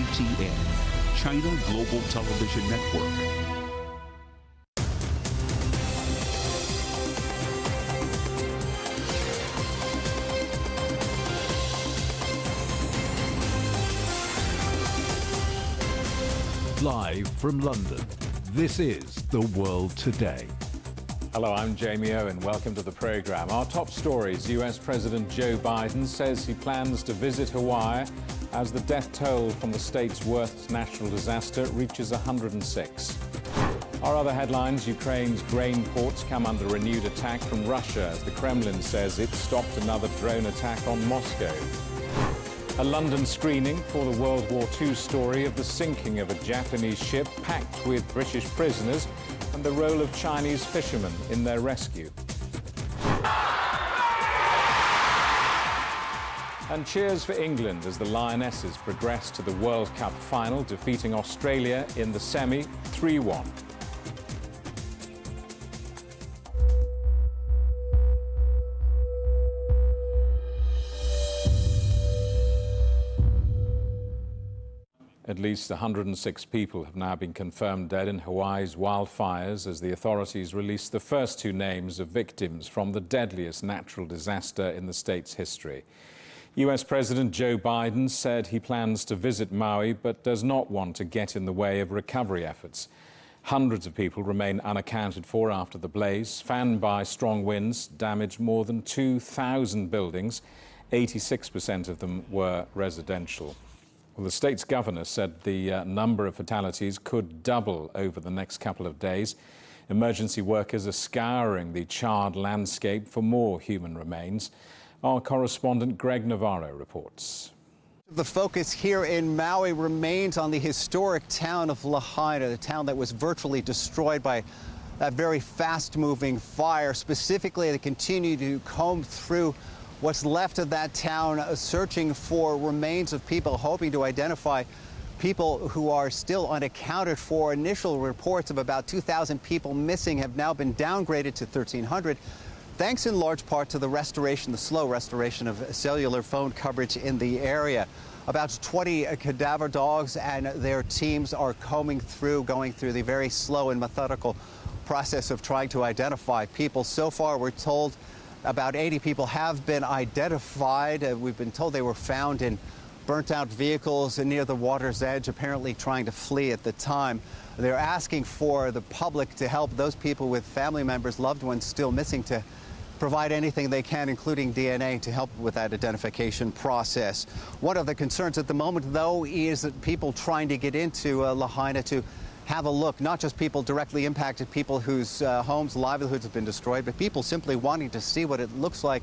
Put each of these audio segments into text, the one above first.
CGTN, China Global Television Network. Live from London, this is The World Today. Hello, I'm Jamie Owen. Welcome to the program. Our top stories: US President Joe Biden says he plans to visit Hawaii as the death toll from the state's worst natural disaster reaches 106. Our other headlines: Ukraine's grain ports come under renewed attack from Russia as the Kremlin says it stopped another drone attack on Moscow. A London screening for the World War II story of the sinking of a Japanese ship packed with British prisoners and the role of Chinese fishermen in their rescue. And cheers for England as the Lionesses progress to the World Cup final, defeating Australia in the semi 3-1. At least 106 people have now been confirmed dead in Hawaii's wildfires as the authorities released the first two names of victims from the deadliest natural disaster in the state's history. US President Joe Biden said he plans to visit Maui but does not want to get in the way of recovery efforts. Hundreds of people remain unaccounted for after the blaze, fanned by strong winds, damaged more than 2,000 buildings. 86% of them were residential. Well, the state's governor said the number of fatalities could double over the next couple of days. Emergency workers are scouring the charred landscape for more human remains. Our correspondent Greg Navarro reports. The focus here in Maui remains on the historic town of Lahaina, the town that was virtually destroyed by that very fast-moving fire. Specifically, they continue to comb through what's left of that town, searching for remains of people, hoping to identify people who are still unaccounted for. Initial reports of about 2,000 people missing have now been downgraded to 1,300, thanks in large part to the slow restoration of cellular phone coverage in the area. About 20 cadaver dogs and their teams are going through the very slow and methodical process of trying to identify people. So far, we're told about 80 people have been identified. We've been told they were found in burnt-out vehicles near the water's edge, apparently trying to flee at the time. They're asking for the public to help those people with family members, loved ones still missing, to provide anything they can, including DNA, to help with that identification process. One of the concerns at the moment, though, is that people trying to get into Lahaina to have a look, not just people directly impacted, people whose homes, livelihoods have been destroyed, but people simply wanting to see what it looks like.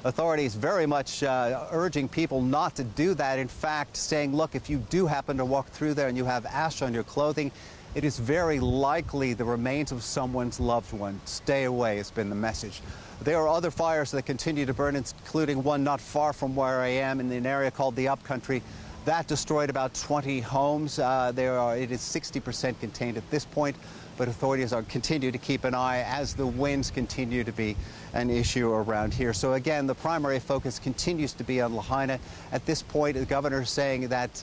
Authorities very much urging people not to do that. In fact, saying, look, if you do happen to walk through there and you have ash on your clothing, it is very likely the remains of someone's loved one. Stay away has been the message. There are other fires that continue to burn, including one not far from where I am in an area called the Upcountry. That destroyed about 20 homes. It is 60% contained at this point, but authorities continue to keep an eye as the winds continue to be an issue around here. So again, the primary focus continues to be on Lahaina. At this point, the governor is saying that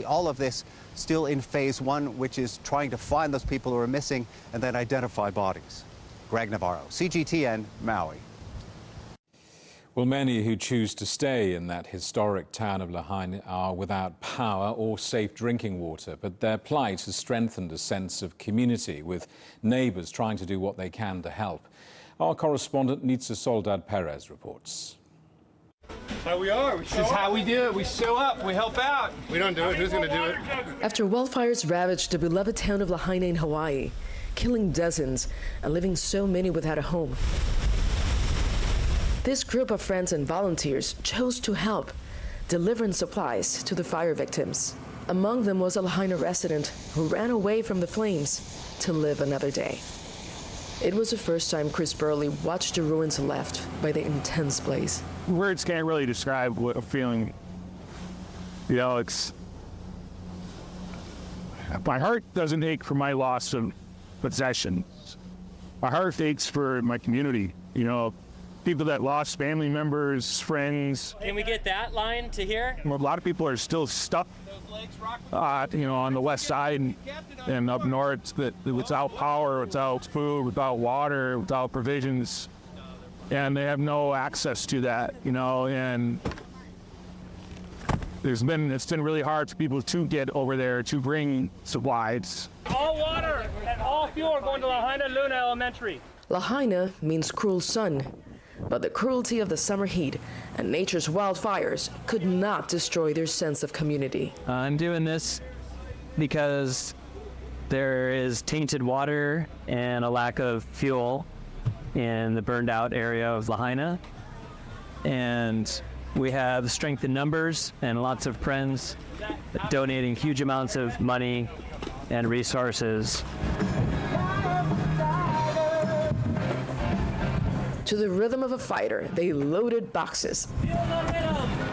all of this still in phase one, which is trying to find those people who are missing and then identify bodies. Greg Navarro, CGTN, Maui. Well, many who choose to stay in that historic town of Lahaina are without power or safe drinking water, but their plight has strengthened a sense of community, with neighbours trying to do what they can to help. Our correspondent Nitza Soledad Perez reports. How we are. This is how we do it. We show up. We help out. We don't do it. Who's going to do it? After wildfires ravaged the beloved town of Lahaina in Hawaii, killing dozens and leaving so many without a home, this group of friends and volunteers chose to help, delivering supplies to the fire victims. Among them was a Lahaina resident who ran away from the flames to live another day. It was the first time Chris Burley watched the ruins left by the intense blaze. Words can't really describe what I'm feeling. You know, it's... My heart doesn't ache for my loss of possessions. My heart aches for my community. You know, people that lost family members, friends. Can we get that line to here? A lot of people are still stuck, on the west side and up north, that without power, without food, without water, without provisions, and they have no access to that, and it's been really hard for people to get over there to bring supplies. All water and all fuel are going to Lahaina Luna Elementary. Lahaina means cruel sun, but the cruelty of the summer heat and nature's wildfires could not destroy their sense of community. I'm doing this because there is tainted water and a lack of fuel in the burned out area of Lahaina, and we have strength in numbers and lots of friends donating huge amounts of money and resources. To the rhythm of a fighter, they loaded boxes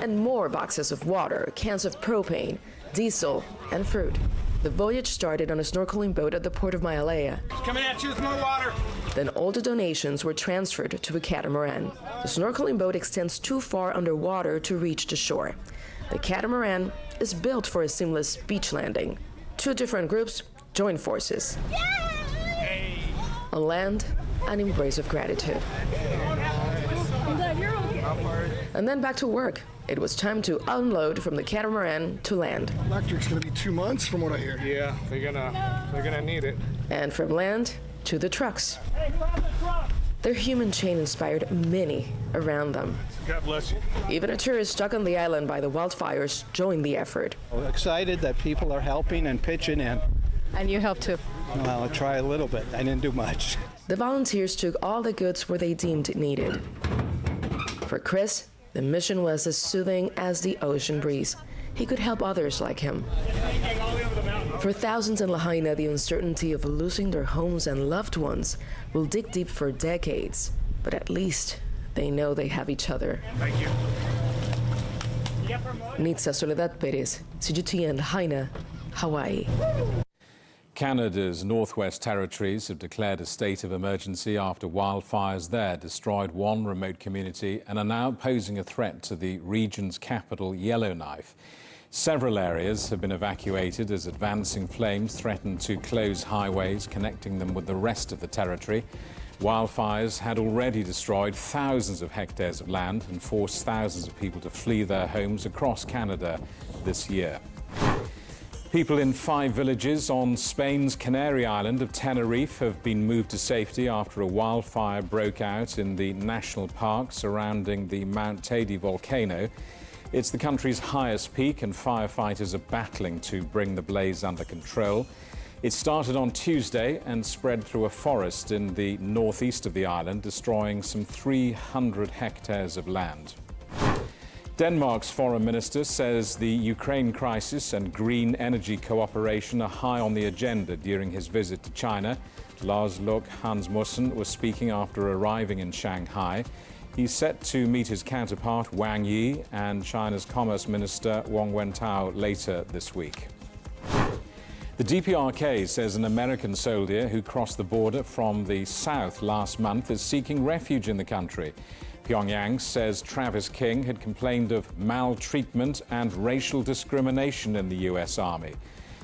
and more boxes of water, cans of propane, diesel, and fruit. The voyage started on a snorkeling boat at the port of Maalaea. Coming at you with more water. Then all the donations were transferred to a catamaran. The snorkeling boat extends too far underwater to reach the shore. The catamaran is built for a seamless beach landing. Two different groups join forces. Yay! On land, an embrace of gratitude. And then back to work. It was time to unload from the catamaran to land. Electric's gonna be 2 months from what I hear. Yeah, they're gonna need it. And from land to the trucks. Hey, who has a truck? Their human chain inspired many around them. God bless you. Even a tourist stuck on the island by the wildfires joined the effort. We're excited that people are helping and pitching in. And you helped too. Well, I'll try a little bit. I didn't do much. The volunteers took all the goods where they deemed needed. For Chris, the mission was as soothing as the ocean breeze. He could help others like him. For thousands in Lahaina, the uncertainty of losing their homes and loved ones will dig deep for decades. But at least they know they have each other. Thank you. Nitsa Soledad Perez, CGTN Lahaina, Hawaii. Canada's Northwest Territories have declared a state of emergency after wildfires there destroyed one remote community and are now posing a threat to the region's capital, Yellowknife. Several areas have been evacuated as advancing flames threaten to close highways connecting them with the rest of the territory. Wildfires had already destroyed thousands of hectares of land and forced thousands of people to flee their homes across Canada this year. People in 5 villages on Spain's Canary Island of Tenerife have been moved to safety after a wildfire broke out in the national park surrounding the Mount Teide volcano. It's the country's highest peak, and firefighters are battling to bring the blaze under control. It started on Tuesday and spread through a forest in the northeast of the island, destroying some 300 hectares of land. Denmark's foreign minister says the Ukraine crisis and green energy cooperation are high on the agenda during his visit to China. Lars Løkke Rasmussen was speaking after arriving in Shanghai. He's set to meet his counterpart Wang Yi and China's Commerce Minister Wang Wentao later this week. The DPRK says an American soldier who crossed the border from the south last month is seeking refuge in the country. Pyongyang says Travis King had complained of maltreatment and racial discrimination in the U.S. Army.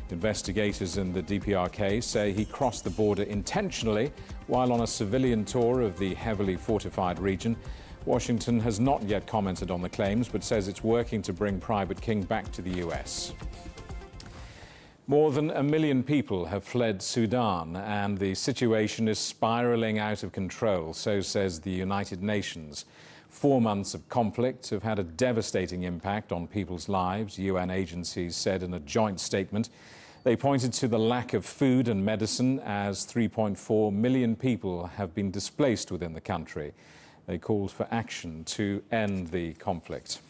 Investigators in the DPRK say he crossed the border intentionally while on a civilian tour of the heavily fortified region. Washington has not yet commented on the claims, but says it's working to bring Private King back to the U.S. More than 1 million people have fled Sudan, and the situation is spiraling out of control, so says the United Nations. 4 months of conflict have had a devastating impact on people's lives, UN agencies said in a joint statement. They pointed to the lack of food and medicine as 3.4 million people have been displaced within the country. They called for action to end the conflict.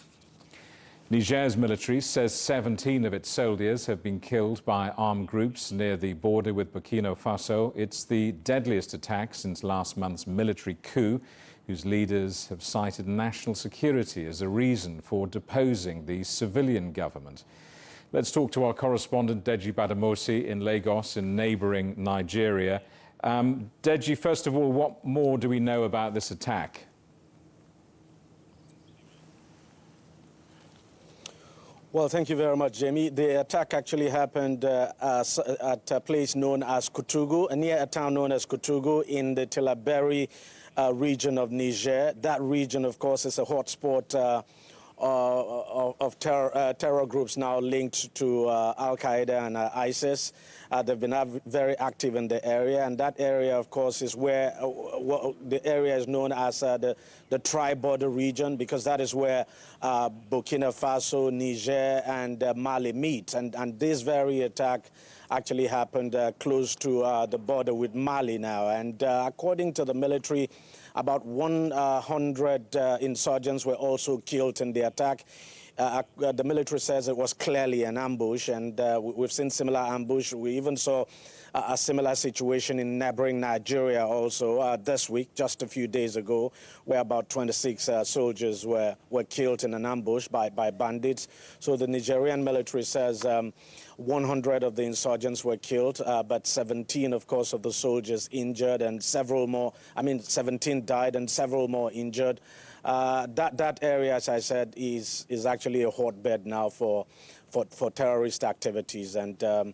Niger's military says 17 of its soldiers have been killed by armed groups near the border with Burkina Faso. It's the deadliest attack since last month's military coup, whose leaders have cited national security as a reason for deposing the civilian government. Let's talk to our correspondent, Deji Badamosi, in Lagos, in neighbouring Nigeria. Deji, first of all, what more do we know about this attack? Well, thank you very much, Jamie. The attack actually happened at a place known as Koutougou, near a town known as Koutougou in the Tillabéri region of Niger. That region, of course, is a hotspot of terror groups now linked to Al-Qaeda and ISIS. They've been very active in the area, and that area, of course, is where the area is known as the tri-border region, because that is where Burkina Faso, Niger, and Mali meet. And this very attack actually happened close to the border with Mali now. And according to the military, about 100 insurgents were also killed in the attack. The military says it was clearly an ambush, and we've seen similar ambush. We even saw a similar situation in neighboring Nigeria also this week, just a few days ago, where about 26 soldiers were killed in an ambush by bandits. So the Nigerian military says 100 of the insurgents were killed, but 17, of course, of the soldiers injured, and several more, 17 died and several more injured. That area, as I said, is actually a hotbed now for terrorist activities. And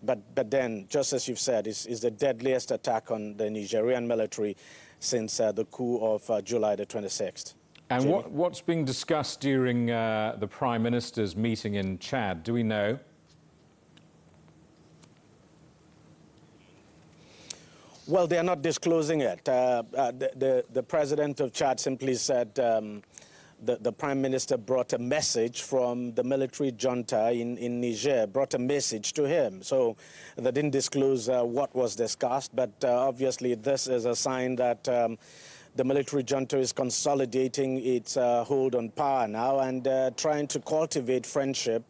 but then, just as you've said, is the deadliest attack on the Nigerian military since the coup of July the 26th. And what's being discussed during the Prime Minister's meeting in Chad? Do we know? Well, they are not disclosing it. The president of Chad simply said the prime minister brought a message from the military junta in Niger, brought a message to him. So they didn't disclose what was discussed, but obviously this is a sign that the military junta is consolidating its hold on power now and trying to cultivate friendship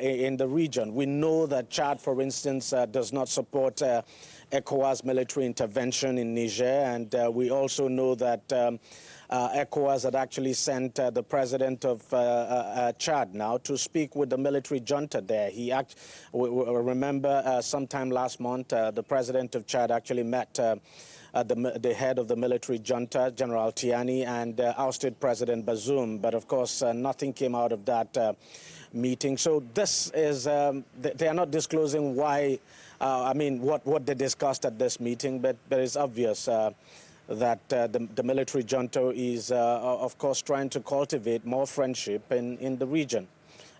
in the region. We know that Chad, for instance, does not support ECOWAS military intervention in Niger, and we also know that ECOWAS had actually sent the president of Chad now to speak with the military junta there. Remember sometime last month, the president of Chad actually met the head of the military junta, General Tiani, and ousted President Bazoum. But of course, nothing came out of that meeting. So this is, they are not disclosing why, what they discussed at this meeting, but it's obvious that the military junta is, of course, trying to cultivate more friendship in the region,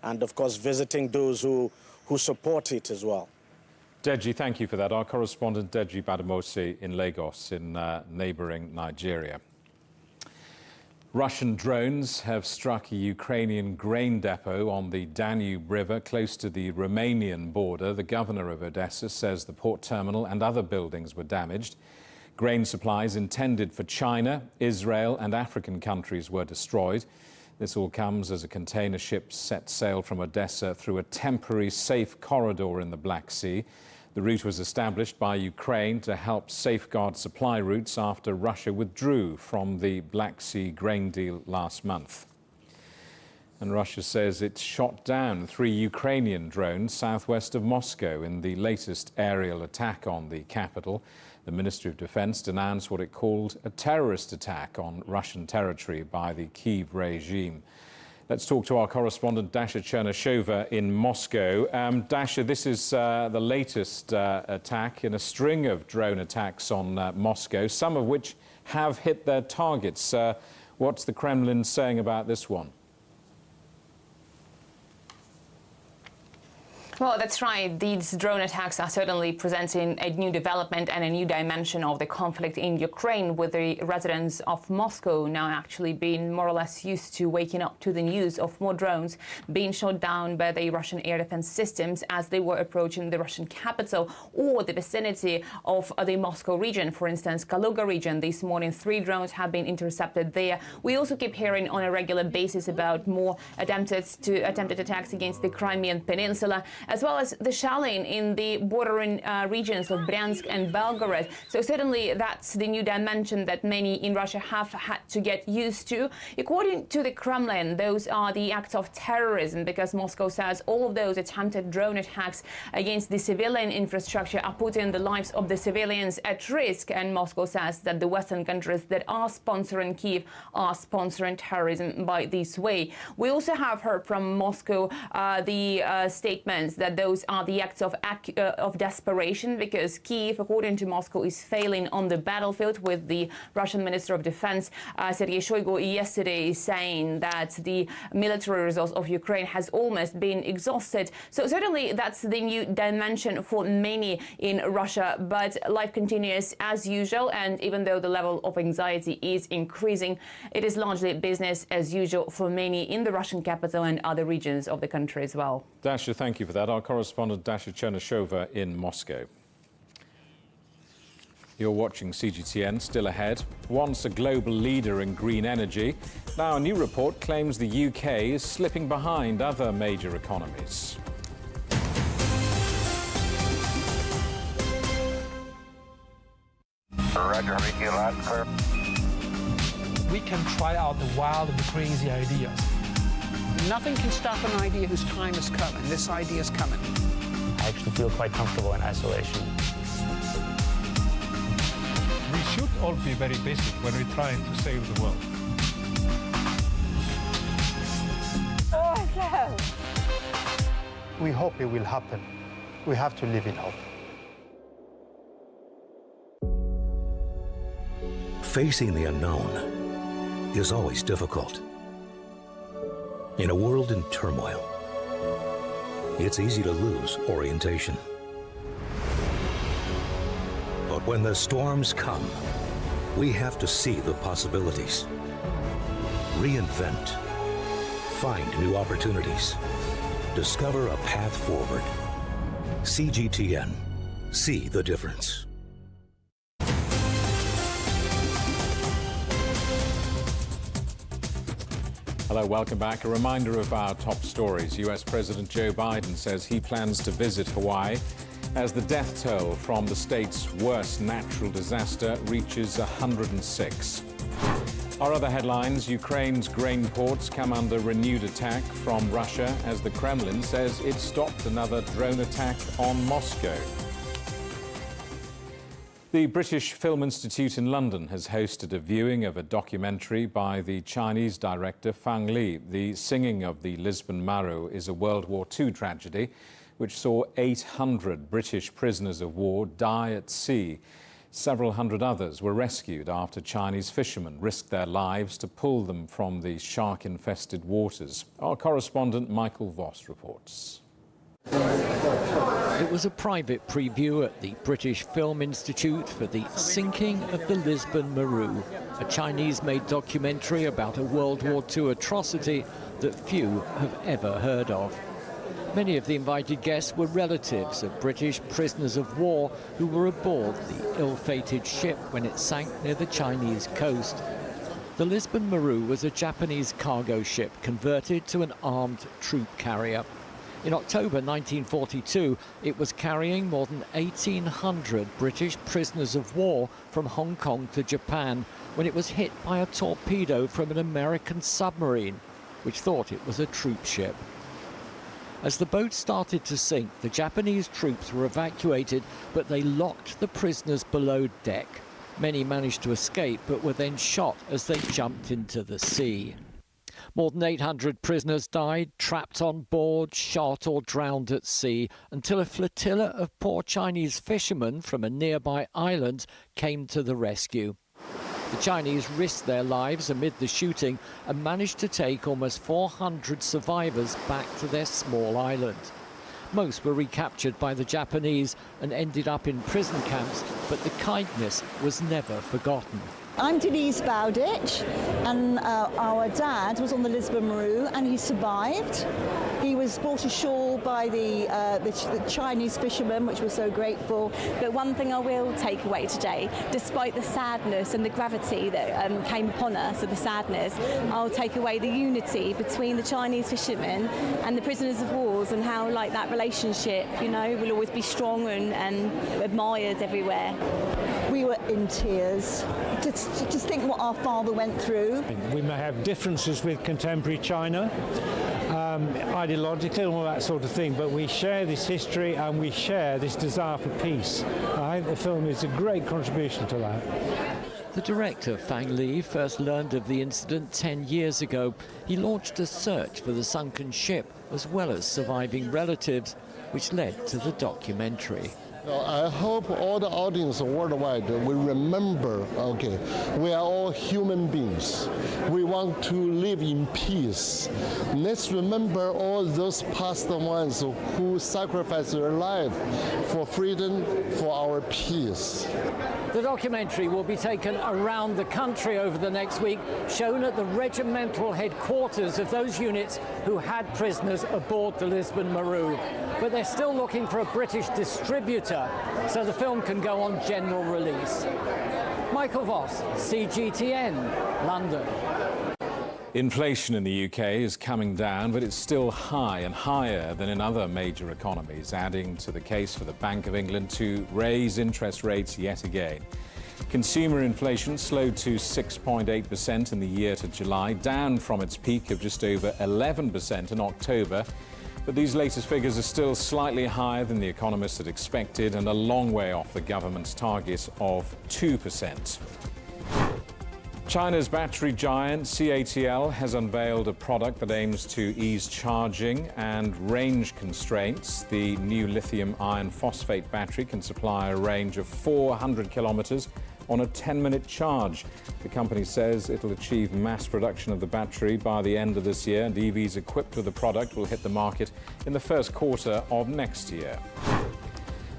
and of course visiting those who support it as well. Deji, thank you for that. Our correspondent Deji Badamose in Lagos in neighboring Nigeria. Russian drones have struck a Ukrainian grain depot on the Danube River close to the Romanian border. The governor of Odessa says the port terminal and other buildings were damaged. Grain supplies intended for China, Israel and African countries were destroyed. This all comes as a container ship set sail from Odessa through a temporary safe corridor in the Black Sea. The route was established by Ukraine to help safeguard supply routes after Russia withdrew from the Black Sea grain deal last month. And Russia says it shot down 3 Ukrainian drones southwest of Moscow in the latest aerial attack on the capital. The Ministry of Defense denounced what it called a terrorist attack on Russian territory by the Kyiv regime. Let's talk to our correspondent Dasha Chernyshova in Moscow. Dasha, this is the latest attack in a string of drone attacks on Moscow, some of which have hit their targets. What's the Kremlin saying about this one? Well, that's right. These drone attacks are certainly presenting a new development and a new dimension of the conflict in Ukraine, with the residents of Moscow now actually being more or less used to waking up to the news of more drones being shot down by the Russian air defense systems as they were approaching the Russian capital or the vicinity of the Moscow region. For instance, Kaluga region, this morning 3 drones have been intercepted there. We also keep hearing on a regular basis about more attempted attacks against the Crimean Peninsula. as well as the shelling in the bordering regions of Bryansk and Belgorod. So certainly that's the new dimension that many in Russia have had to get used to. According to the Kremlin, those are the acts of terrorism, because Moscow says all of those attempted drone attacks against the civilian infrastructure are putting the lives of the civilians at risk. And Moscow says that the Western countries that are sponsoring Kyiv are sponsoring terrorism by this way. We also have heard from Moscow the statements that those are the acts of desperation, because Kyiv, according to Moscow, is failing on the battlefield, with the Russian Minister of Defense, Sergei Shoigu, yesterday saying that the military resource of Ukraine has almost been exhausted. So certainly that's the new dimension for many in Russia, but life continues as usual, and even though the level of anxiety is increasing, it is largely business as usual for many in the Russian capital and other regions of the country as well. Dasha, thank you for that. Our correspondent Dasha Chernyshova in Moscow. You're watching CGTN. Still ahead. Once a global leader in green energy, now a new report claims the UK is slipping behind other major economies. Roger, Ricky, loud and clear. We can try out the wild and crazy ideas. Nothing can stop an idea whose time has come, and this idea is coming. I actually feel quite comfortable in isolation. We should all be very basic when we're trying to save the world. Awesome! We hope it will happen. We have to live in hope. Facing the unknown is always difficult. In a world in turmoil, it's easy to lose orientation. But when the storms come, we have to see the possibilities, reinvent, find new opportunities, discover a path forward. CGTN. See the difference. Hello, welcome back. A reminder of our top stories. US President Joe Biden says he plans to visit Hawaii as the death toll from the state's worst natural disaster reaches 106. Our other headlines: Ukraine's grain ports come under renewed attack from Russia as the Kremlin says it stopped another drone attack on Moscow. The British Film Institute in London has hosted a viewing of a documentary by the Chinese director Fang Li. The Singing of the Lisbon Maru is a World War II tragedy which saw 800 British prisoners of war die at sea. Several hundred others were rescued after Chinese fishermen risked their lives to pull them from the shark-infested waters. Our correspondent Michael Voss reports. It was a private preview at the British Film Institute for The Sinking of the Lisbon Maru, a Chinese-made documentary about a World War II atrocity that few have ever heard of. Many of the invited guests were relatives of British prisoners of war who were aboard the ill-fated ship when it sank near the Chinese coast. The Lisbon Maru was a Japanese cargo ship converted to an armed troop carrier. In October 1942, it was carrying more than 1,800 British prisoners of war from Hong Kong to Japan when it was hit by a torpedo from an American submarine, which thought it was a troop ship. As the boat started to sink, the Japanese troops were evacuated, but they locked the prisoners below deck. Many managed to escape, but were then shot as they jumped into the sea. More than 800 prisoners died, trapped on board, shot or drowned at sea, until a flotilla of poor Chinese fishermen from a nearby island came to the rescue. The Chinese risked their lives amid the shooting and managed to take almost 400 survivors back to their small island. Most were recaptured by the Japanese and ended up in prison camps, but the kindness was never forgotten. I'm Denise Bowditch, and our dad was on the Lisbon Maru and he survived. He was brought ashore helped by the Chinese fishermen, which we're so grateful. But one thing I will take away today, despite the sadness and the gravity that came upon us, or the sadness, I'll take away the unity between the Chinese fishermen and the prisoners of war, and how like that relationship, you know, will always be strong and admired everywhere. We were in tears. Just think what our father went through. We may have differences with contemporary China, ideologically and all that sort of thing, but we share this history and we share this desire for peace. I think the film is a great contribution to that. The director, Fang Li, first learned of the incident 10 years ago. He launched a search for the sunken ship, as well as surviving relatives, which led to the documentary. I hope all the audience worldwide will remember, okay, we are all human beings. We want to live in peace. Let's remember all those past ones who sacrificed their life for freedom, for our peace. The documentary will be taken around the country over the next week, shown at the regimental headquarters of those units who had prisoners aboard the Lisbon Maru. But they're still looking for a British distributor, so the film can go on general release. Michael Voss, CGTN, London. Inflation in the UK is coming down, but it's still high and higher than in other major economies, adding to the case for the Bank of England to raise interest rates yet again. Consumer inflation slowed to 6.8% in the year to July, down from its peak of just over 11% in October. But these latest figures are still slightly higher than the economists had expected and a long way off the government's target of 2%. China's battery giant CATL has unveiled a product that aims to ease charging and range constraints. The new lithium iron phosphate battery can supply a range of 400 kilometers on a 10-minute charge. The company says it'll achieve mass production of the battery by the end of this year, and EVs equipped with the product will hit the market in the first quarter of next year.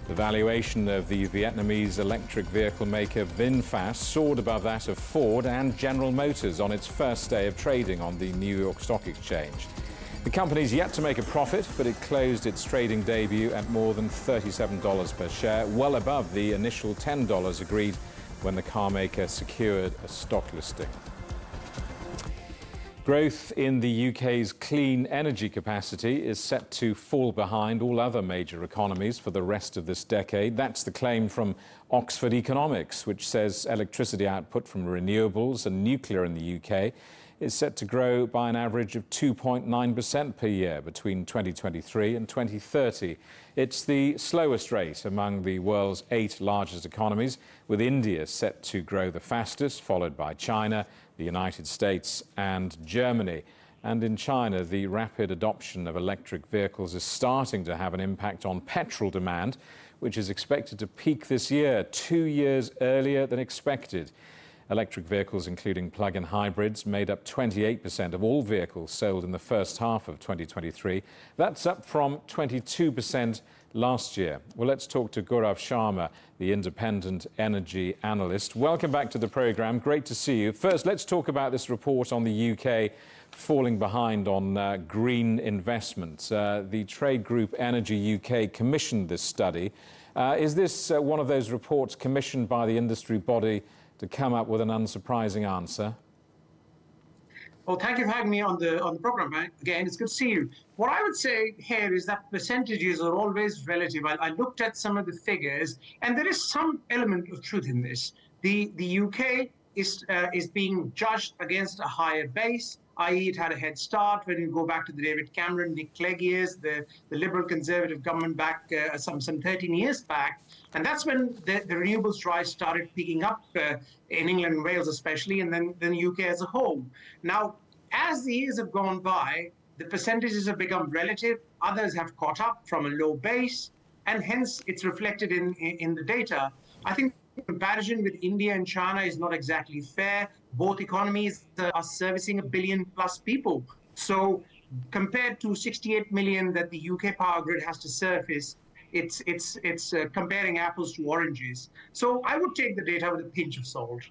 The valuation of the Vietnamese electric vehicle maker VinFast soared above that of Ford and General Motors on its first day of trading on the New York Stock Exchange. The company's yet to make a profit, but it closed its trading debut at more than $37 per share, well above the initial $10 agreed when the car maker secured a stock listing. Growth in the UK's clean energy capacity is set to fall behind all other major economies for the rest of this decade. That's the claim from Oxford Economics, which says electricity output from renewables and nuclear in the UK is set to grow by an average of 2.9% per year between 2023 and 2030. It's the slowest rate among the world's 8 largest economies, with India set to grow the fastest, followed by China, the United States and Germany. And in China, the rapid adoption of electric vehicles is starting to have an impact on petrol demand, which is expected to peak this year, 2 years earlier than expected. Electric vehicles, including plug-in hybrids, made up 28% of all vehicles sold in the first half of 2023. That's up from 22% last year. Well, let's talk to Gaurav Sharma, the independent energy analyst. Welcome back to the programme. Great to see you. First, let's talk about this report on the UK falling behind on green investments. The trade group Energy UK commissioned this study. Is this one of those reports commissioned by the industry body to come up with an unsurprising answer? Well, thank you for having me on the program again. It's good to see you. What I would say here is that percentages are always relative. I looked at some of the figures, and there is some element of truth in this. The UK is being judged against a higher base, i.e. it had a head start when you go back to the David Cameron, Nick Clegg years, the Liberal Conservative government back some 13 years back. And that's when the renewables drive started picking up in England and Wales especially, and then the UK as a whole. Now, as the years have gone by, the percentages have become relative. Others have caught up from a low base, and hence it's reflected in the data. I think the comparison with India and China is not exactly fair. Both economies are servicing 1 billion plus people. So compared to 68 million that the UK power grid has to service, it's comparing apples to oranges. So I would take the data with a pinch of salt.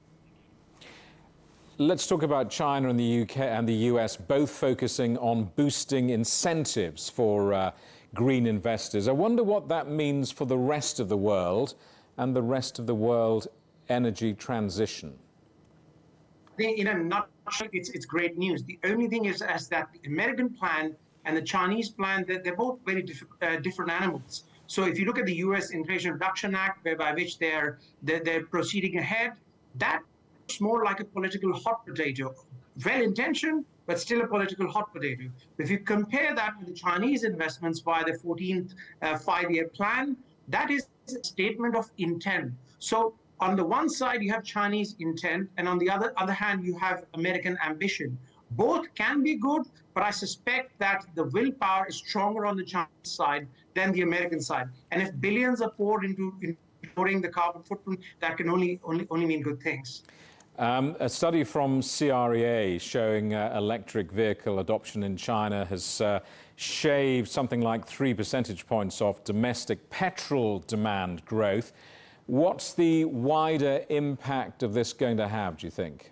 Let's talk about China and the UK and the US, both focusing on boosting incentives for green investors. I wonder what that means for the rest of the world and the rest of the world energy transition. In a nutshell, it's great news. The only thing is that the American plan and the Chinese plan, they're both very different animals. So if you look at the U.S. Inflation Reduction Act, by which they're proceeding ahead, that's more like a political hot potato. Well-intentioned, but still a political hot potato. If you compare that with the Chinese investments via the 14th five-year plan, that is a statement of intent. So on the one side, you have Chinese intent, and on the other hand, you have American ambition. Both can be good, but I suspect that the willpower is stronger on the Chinese side than the American side. And if billions are poured into lowering the carbon footprint, that can only mean good things. A study from CREA showing electric vehicle adoption in China has shaved something like 3 percentage points off domestic petrol demand growth. What's the wider impact of this going to have, do you think?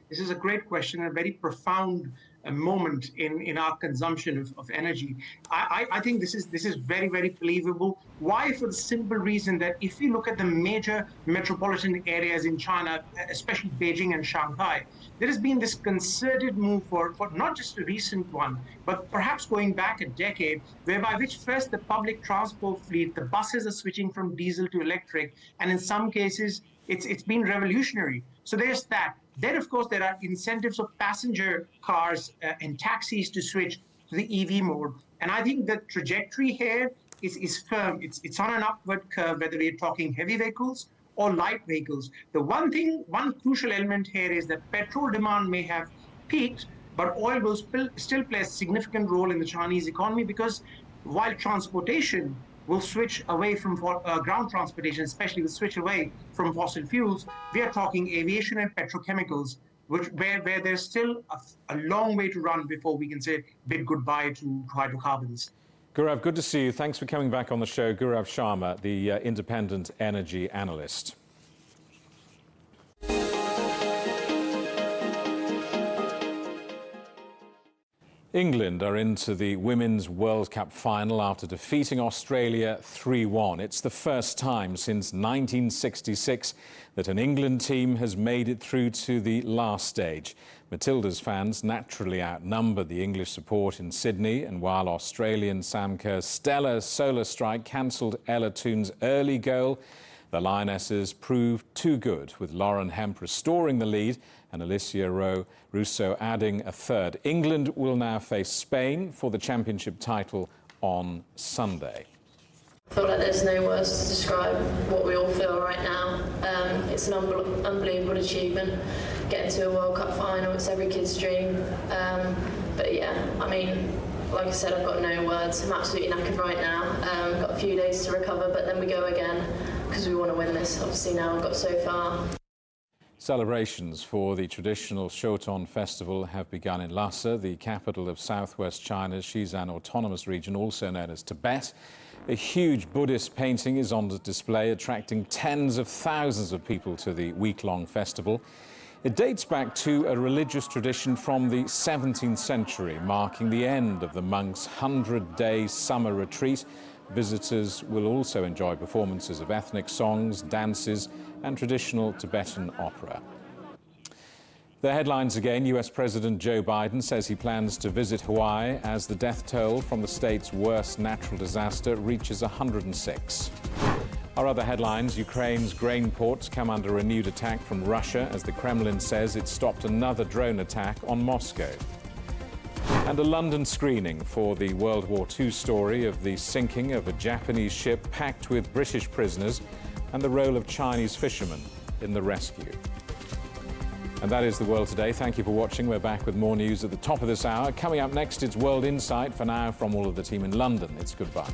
This is a great question, a very profound moment in our consumption of energy. I think this is very, very believable. Why? For the simple reason that if you look at the major metropolitan areas in China, especially Beijing and Shanghai, there has been this concerted move for not just a recent one, but perhaps going back a decade, whereby which first the public transport fleet, the buses are switching from diesel to electric, and in some cases, it's been revolutionary. So there's that. Then, of course, there are incentives of passenger cars and taxis to switch to the EV mode. And I think the trajectory here is firm. It's on an upward curve, whether we're talking heavy vehicles or light vehicles. The one crucial element here is that petrol demand may have peaked, but oil will still play a significant role in the Chinese economy, because while transportation will switch away from ground transportation, especially will switch away from fossil fuels, we are talking aviation and petrochemicals, where there's still a long way to run before we can say bid goodbye to hydrocarbons. Gaurav, good to see you. Thanks for coming back on the show. Gaurav Sharma, the independent energy analyst. England are into the Women's World Cup final after defeating Australia 3-1. It's the first time since 1966 that an England team has made it through to the last stage. Matilda's fans naturally outnumbered the English support in Sydney, and while Australian Sam Kerr's stellar solar strike cancelled Ella Toon's early goal, the Lionesses proved too good, with Lauren Hemp restoring the lead and Alicia Russo adding a third. England will now face Spain for the championship title on Sunday. I feel like there's no words to describe what we all feel right now. It's an unbelievable achievement. Getting to a World Cup final, it's every kid's dream. But yeah, I mean, like I said, I've got no words. I'm absolutely knackered right now. Got a few days to recover, but then we go again because we want to win this. Obviously now we've got so far. Celebrations for the traditional Shoton Festival have begun in Lhasa, the capital of southwest China's Xizan Autonomous Region, also known as Tibet. A huge Buddhist painting is on display, attracting tens of thousands of people to the week-long festival. It dates back to a religious tradition from the 17th century, marking the end of the monks' 100-day summer retreat. Visitors will also enjoy performances of ethnic songs, dances, and traditional Tibetan opera. The headlines again. US President Joe Biden says he plans to visit Hawaii as the death toll from the state's worst natural disaster reaches 106. Our other headlines: Ukraine's grain ports come under renewed attack from Russia as the Kremlin says it stopped another drone attack on Moscow. And a London screening for the World War II story of the sinking of a Japanese ship packed with British prisoners and the role of Chinese fishermen in the rescue. And that is The World Today. Thank you for watching. We're back with more news at the top of this hour. Coming up next, it's World Insight. For now, from all of the team in London, it's goodbye.